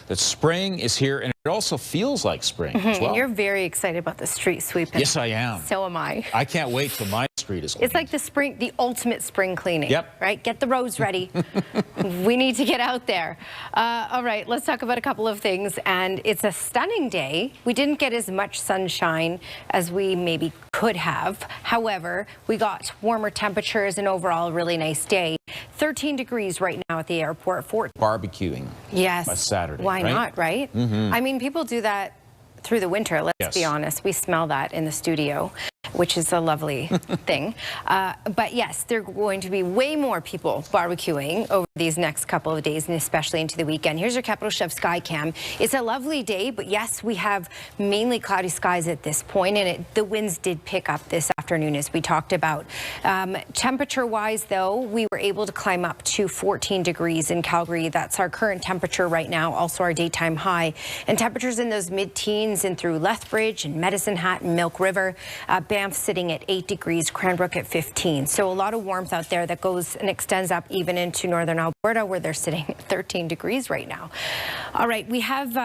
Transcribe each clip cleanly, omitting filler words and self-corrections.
that spring is here, and it also feels like spring as well. You're very excited about the street sweeping. Yes, I am. So am I. I can't wait till my street is clean. It's like the ultimate spring cleaning. Yep. Right? Get the roads ready. We need to get out there. All right, let's talk about a couple of things. And it's a stunning day. We didn't get as much sunshine as we maybe could have. However, we got warmer temperatures and overall a really nice day. 13 degrees right now at the airport. Barbecuing. Yes. By Saturday. Why not, right? I mean, people do that through the winter, let's be honest. We smell that in the studio, which is a lovely thing. But yes, there are going to be way more people barbecuing over these next couple of days, and especially into the weekend. Here's your Capital Chef Sky Cam. It's a lovely day, but yes, we have mainly cloudy skies at this point, and the winds did pick up this afternoon, as we talked about. Temperature-wise, though, we were able to climb up to 14 degrees in Calgary. That's our current temperature right now, also our daytime high. And temperatures in those mid-teens and through Lethbridge and Medicine Hat and Milk River. Banff sitting at 8 degrees, Cranbrook at 15. So a lot of warmth out there that goes and extends up even into northern Alberta, where they're sitting at 13 degrees right now. All right, we have,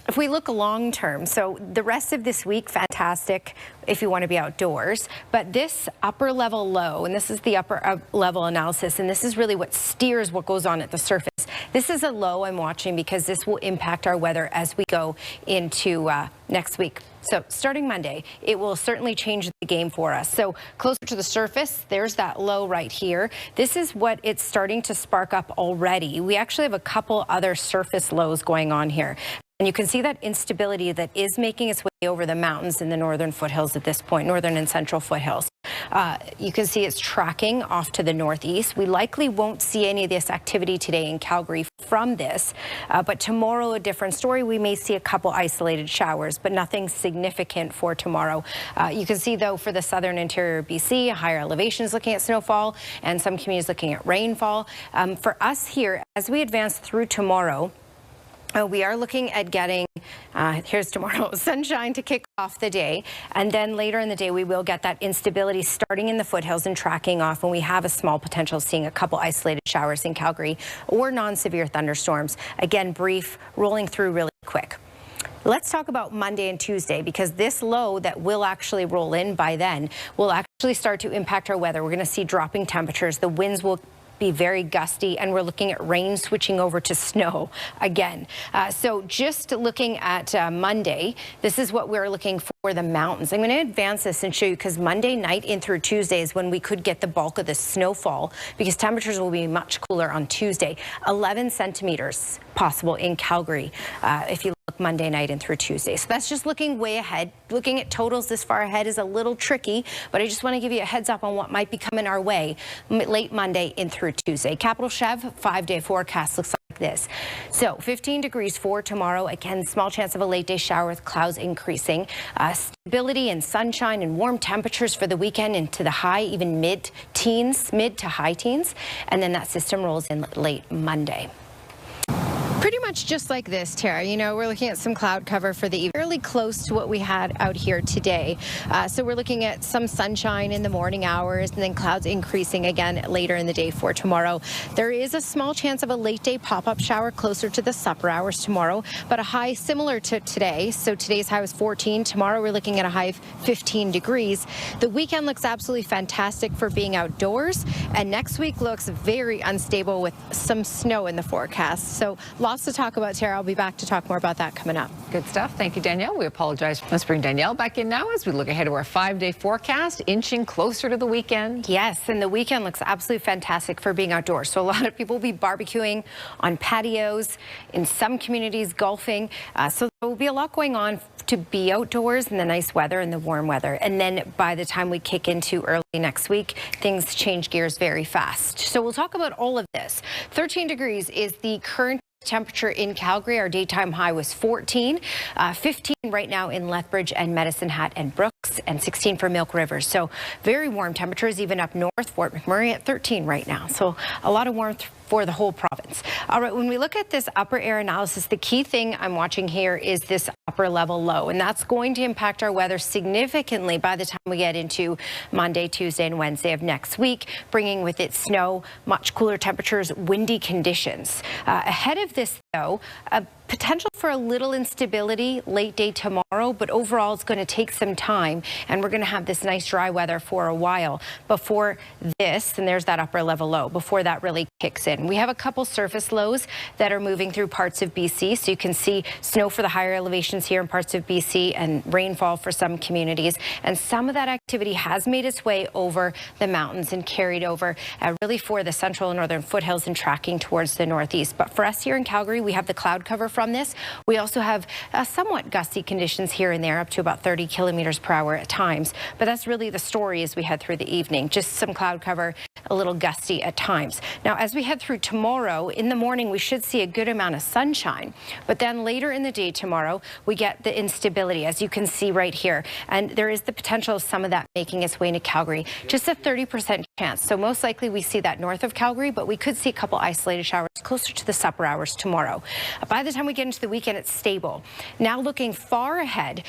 if we look long term, so the rest of this week, fantastic if you want to be outdoors. But this upper level low, and this is the upper level analysis, and this is really what steers what goes on at the surface. This is a low I'm watching because this will impact our weather as we go into next week. So starting Monday, it will certainly change the game for us. So closer to the surface, there's that low right here. This is what it's starting to spark up already. We actually have a couple other surface lows going on here. And you can see that instability that is making its way over the mountains in the northern foothills at this point, northern and central foothills. You can see it's tracking off to the northeast. We likely won't see any of this activity today in Calgary from this, but tomorrow a different story. We may see a couple isolated showers, but nothing significant for tomorrow. You can see, though, for the southern interior BC, higher elevations looking at snowfall, and some communities looking at rainfall. For us here, as we advance through tomorrow, we are looking at getting, here's tomorrow, sunshine to kick off the day. And then later in the day, we will get that instability starting in the foothills and tracking off. And we have a small potential of seeing a couple isolated showers in Calgary or non-severe thunderstorms. Again, brief, rolling through really quick. Let's talk about Monday and Tuesday, because this low that will actually roll in by then will actually start to impact our weather. We're going to see dropping temperatures. The winds will be very gusty, and we're looking at rain switching over to snow again. So just looking at Monday, this is what we're looking for the mountains. I'm going to advance this and show you, because Monday night in through Tuesday is when we could get the bulk of the snowfall, because temperatures will be much cooler on Tuesday. 11 centimeters possible in Calgary if you look Monday night and through Tuesday. So that's just looking way ahead. Looking at totals this far ahead is a little tricky, but I just want to give you a heads up on what might be coming our way late Monday in through Tuesday. Capital Chev 5-day forecast looks like this. So 15 degrees for tomorrow. Again, small chance of a late day shower with clouds increasing. Stability and sunshine and warm temperatures for the weekend into the high, even mid-teens, mid to high teens. And then that system rolls in late Monday. Pretty much just like this, Tara. You know, we're looking at some cloud cover for the evening, fairly close to what we had out here today. So we're looking at some sunshine in the morning hours, and then clouds increasing again later in the day for tomorrow. There is a small chance of a late day pop-up shower closer to the supper hours tomorrow, but a high similar to today. So today's high was 14. Tomorrow we're looking at a high of 15 degrees. The weekend looks absolutely fantastic for being outdoors, and next week looks very unstable with some snow in the forecast. So lots to talk about, Tara. I'll be back to talk more about that coming up. Good stuff. Thank you, Danielle. We apologize. Let's bring Danielle back in now as we look ahead to our 5-day forecast, inching closer to the weekend. Yes, and the weekend looks absolutely fantastic for being outdoors. So a lot of people will be barbecuing on patios, in some communities golfing. So there will be a lot going on to be outdoors in the nice weather and the warm weather. And then by the time we kick into early next week, things change gears very fast. So we'll talk about all of this. 13 degrees is the current temperature in Calgary. Our daytime high was 14, 15 right now in Lethbridge and Medicine Hat and Brooks, and 16 for Milk River. So very warm temperatures, even up north. Fort McMurray at 13 right now. So a lot of warmth for the whole province. All right, when we look at this upper air analysis, the key thing I'm watching here is this upper level low, and that's going to impact our weather significantly by the time we get into Monday, Tuesday, and Wednesday of next week, bringing with it snow, much cooler temperatures, windy conditions. Ahead of this, though, potential for a little instability late day tomorrow, but overall it's going to take some time, and we're going to have this nice dry weather for a while before this, and there's that upper level low, before that really kicks in. We have a couple surface lows that are moving through parts of BC, so you can see snow for the higher elevations here in parts of BC and rainfall for some communities, and some of that activity has made its way over the mountains and carried over really for the central and northern foothills and tracking towards the northeast. But for us here in Calgary, we have the cloud cover from this. We also have somewhat gusty conditions here and there, up to about 30 kilometers per hour at times. But that's really the story as we head through the evening. Just some cloud cover, a little gusty at times. Now, as we head through tomorrow, in the morning, we should see a good amount of sunshine. But then later in the day tomorrow, we get the instability, as you can see right here. And there is the potential of some of that making its way into Calgary. Just a 30% chance. So most likely we see that north of Calgary, but we could see a couple isolated showers closer to the supper hours tomorrow. By the time we get into the weekend, it's stable. Now looking far ahead,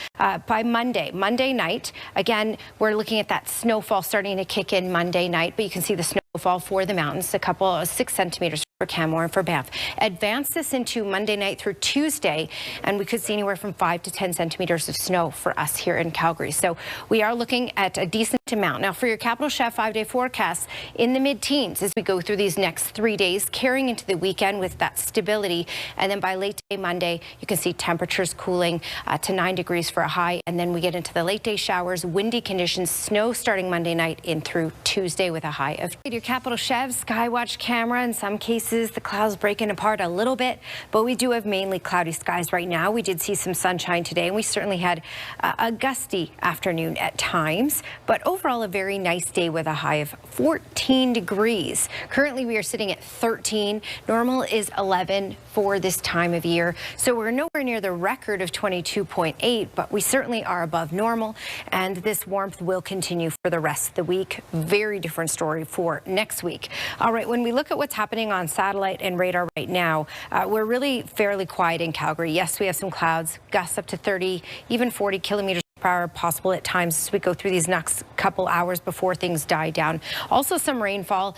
by Monday night, again, we're looking at that snowfall starting to kick in Monday night, but you can see the snowfall for the mountains, a couple of 6 centimeters for Canmore and for Banff. Advance this into Monday night through Tuesday, and we could see anywhere from 5 to 10 centimeters of snow for us here in Calgary. So we are looking at a decent amount. Now for your capital chef 5-day forecast, in the mid-teens as we go through these next 3 days, carrying into the weekend with that stability. And then by late day Monday, you can see temperatures cooling to 9 degrees for a high. And then we get into the late day showers, windy conditions, snow starting Monday night in through Tuesday with a high of. Your capital chef Skywatch camera, in some cases the clouds breaking apart a little bit, but we do have mainly cloudy skies right now. We did see some sunshine today, and we certainly had a gusty afternoon at times, but overall a very nice day with a high of 14 degrees. Currently we are sitting at 13. Normal is 11 for this time of year, so we're nowhere near the record of 22.8, but we certainly are above normal, and this warmth will continue for the rest of the week. Very different story for next week. All right, when we look at what's happening on satellite and radar right now, we're really fairly quiet in Calgary. Yes, we have some clouds, gusts up to 30, even 40 kilometers per hour possible at times as we go through these next couple hours before things die down. Also some rainfall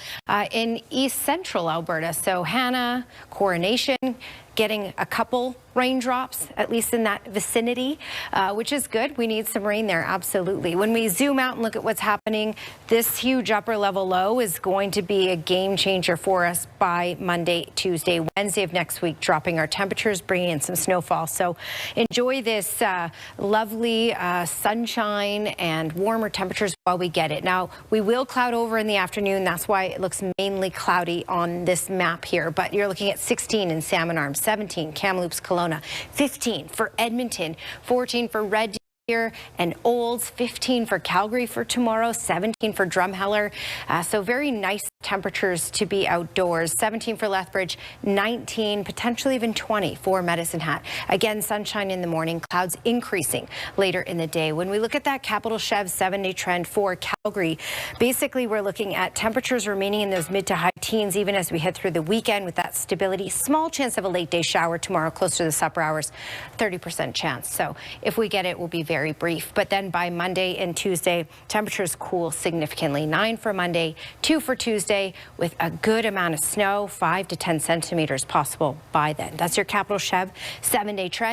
in east central Alberta. So Hannah, Coronation, getting a couple raindrops, at least in that vicinity, which is good. We need some rain there, absolutely. When we zoom out and look at what's happening, this huge upper level low is going to be a game changer for us by Monday, Tuesday, Wednesday of next week, dropping our temperatures, bringing in some snowfall. So enjoy this lovely sunshine and warmer temperatures while we get it. Now, we will cloud over in the afternoon. That's why it looks mainly cloudy on this map here, but you're looking at 16 in Salmon Arm, 17 Kamloops, Kelowna, 15 for Edmonton, 14 for Red Deer and Olds, 15 for Calgary for tomorrow, 17 for Drumheller. So very nice temperatures to be outdoors. 17 for Lethbridge, 19, potentially even 20 for Medicine Hat. Again, sunshine in the morning, clouds increasing later in the day. When we look at that Capital Chev 7-day trend for Calgary, basically we're looking at temperatures remaining in those mid to high teens even as we head through the weekend with that stability. Small chance of a late day shower tomorrow close to the supper hours, 30% chance. So if we get it, we'll be very brief. But then by Monday and Tuesday, temperatures cool significantly. 9 for Monday, 2 for Tuesday, with a good amount of snow, 5 to 10 centimeters possible by then. That's your Capital Chev 7-day trend.